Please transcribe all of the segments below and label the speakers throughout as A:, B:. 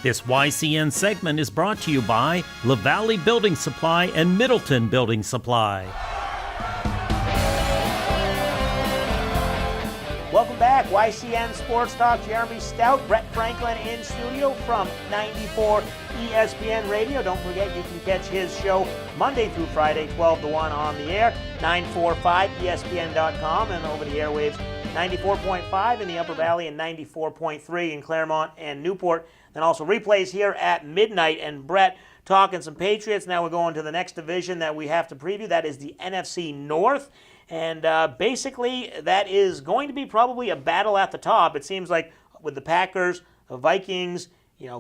A: This YCN segment is brought to you by LaValley Building Supply and Middleton Building Supply.
B: Welcome back, YCN Sports Talk. Jeremy Stout, Brett Franklin in studio from 94 ESPN Radio. Don't forget you can catch his show Monday through Friday, 12 to 1 on the air, 945ESPN.com, and over the airwaves, 94.5 in the Upper Valley and 94.3 in Claremont and Newport. Then also replays here at midnight. And Brett, talking some Patriots. Now we're going to the next division that we have to preview. That is the NFC North. And basically, that is going to be probably a battle at the top. It seems like with the Packers, the Vikings,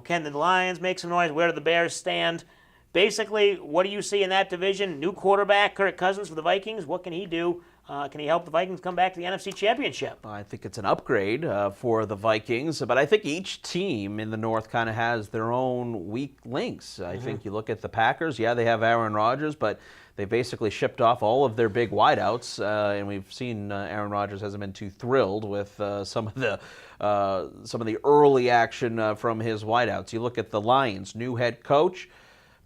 B: can the Lions make some noise? Where do the Bears stand? Basically, what do you see in that division? New quarterback, Kirk Cousins for the Vikings. What can he do? Can he help the Vikings come back to the NFC Championship?
C: I think it's an upgrade for the Vikings, but I think each team in the North kind of has their own weak links. I think you look at the Packers, they have Aaron Rodgers, but they basically shipped off all of their big wideouts, and we've seen Aaron Rodgers hasn't been too thrilled with some of the early action from his wideouts. You look at the Lions, new head coach.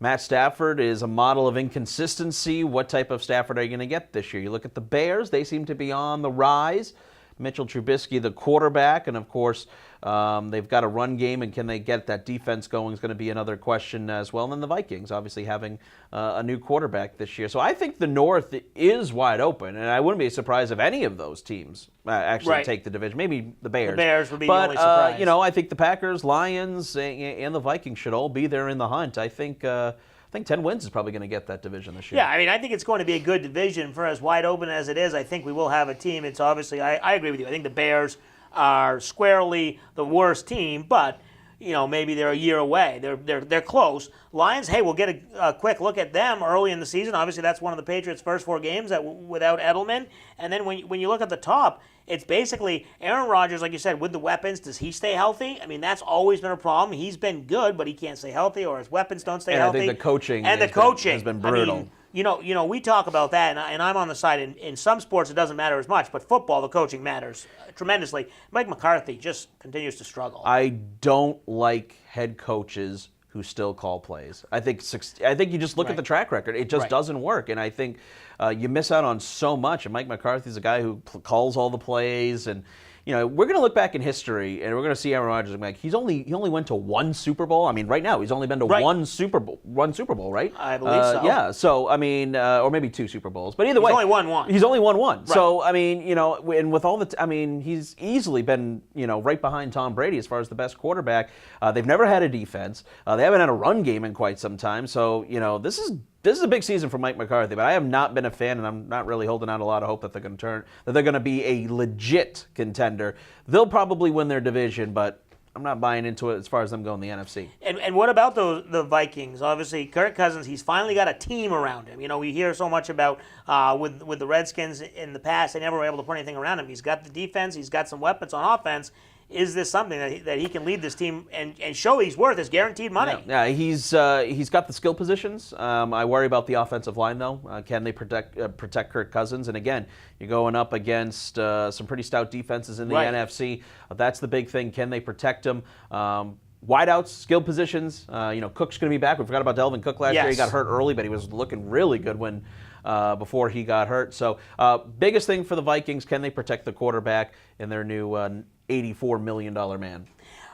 C: Matt Stafford is a model of inconsistency. What type of Stafford are you going to get this year? You look at the Bears, they seem to be on the rise. Mitchell Trubisky, the quarterback, and of course, they've got a run game, and can they get that defense going is going to be another question as well. And then the Vikings, obviously having a new quarterback this year. So I think the North is wide open, and I wouldn't be surprised if any of those teams actually take the division. Maybe the Bears.
B: The Bears would be the only surprise.
C: I think the Packers, Lions, and the Vikings should all be there in the hunt. I think 10 wins is probably going to get that division this year.
B: Yeah, I think it's going to be a good division for as wide open as it is. I think we will have a team. It's obviously, I agree with you. I think the Bears are squarely the worst team, but maybe they're a year away. They're close. Lions, hey, we'll get a quick look at them early in the season. Obviously, that's one of the Patriots' first 4 games without Edelman. And then when you look at the top, it's basically Aaron Rodgers, like you said, with the weapons. Does he stay healthy? I mean, that's always been a problem. He's been good, but he can't stay healthy, or his weapons don't stay healthy.
C: I think the coaching
B: has
C: been brutal.
B: We talk about that, and I'm on the side. In some sports, it doesn't matter as much, but football, the coaching matters tremendously. Mike McCarthy just continues to struggle.
C: I don't like head coaches who still call plays. I think you just look at the track record. It just doesn't work, and I think you miss out on so much. And Mike McCarthy's a guy who calls all the plays, and we're going to look back in history, and we're going to see Aaron Rodgers. Like he only went to 1 Super Bowl. I mean, right now he's only been to one Super Bowl, right?
B: I believe so.
C: Yeah. So I mean, or maybe 2 Super Bowls, but either way,
B: he's only won one.
C: He's only won one.
B: Right.
C: So I mean, and with all the, he's easily been right behind Tom Brady as far as the best quarterback. They've never had a defense. They haven't had a run game in quite some time. So this is a big season for Mike McCarthy, but I have not been a fan, and I'm not really holding out a lot of hope that they're going to be a legit contender. They'll probably win their division, but I'm not buying into it as far as them going the NFC.
B: And what about the Vikings? Obviously, Kirk Cousins, he's finally got a team around him. We hear so much about with the Redskins in the past, they never were able to put anything around him. He's got the defense, he's got some weapons on offense. Is this something that he can lead this team and show he's worth his guaranteed money?
C: Yeah, he's got the skill positions. I worry about the offensive line, though. Can they protect Kirk Cousins? And again, you're going up against some pretty stout defenses in the NFC. That's the big thing. Can they protect him? Wideouts, skill positions. Cook's going to be back. We forgot about Delvin Cook last year. He got hurt early, but he was looking really good before he got hurt. So biggest thing for the Vikings, can they protect the quarterback in their new $84 million man?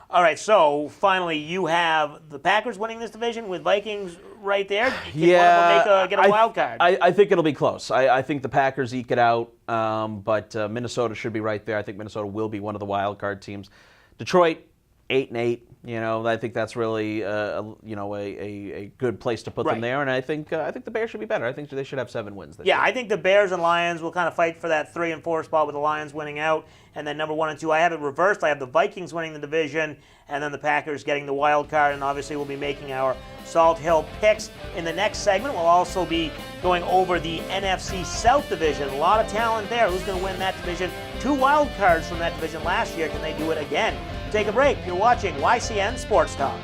B: All right, so finally you have the Packers winning this division with Vikings right there. Can one of them get a wild card?
C: I think it'll be close. I think the Packers eke it out, but Minnesota should be right there. I think Minnesota will be one of the wild card teams. Detroit, 8-8. I think that's really a good place to put them there, and I think the Bears should be better. I think they should have 7 wins this year.
B: I think the Bears and Lions will kind of fight for that 3 and 4 spot with the Lions winning out, and then number 1 and 2. I have it reversed. I have the Vikings winning the division, and then the Packers getting the wild card, and obviously we'll be making our Salt Hill picks in the next segment. We'll also be going over the NFC South division. A lot of talent there. Who's going to win that division? 2 wild cards from that division last year. Can they do it again? Take a break. You're watching YCN Sports Talk.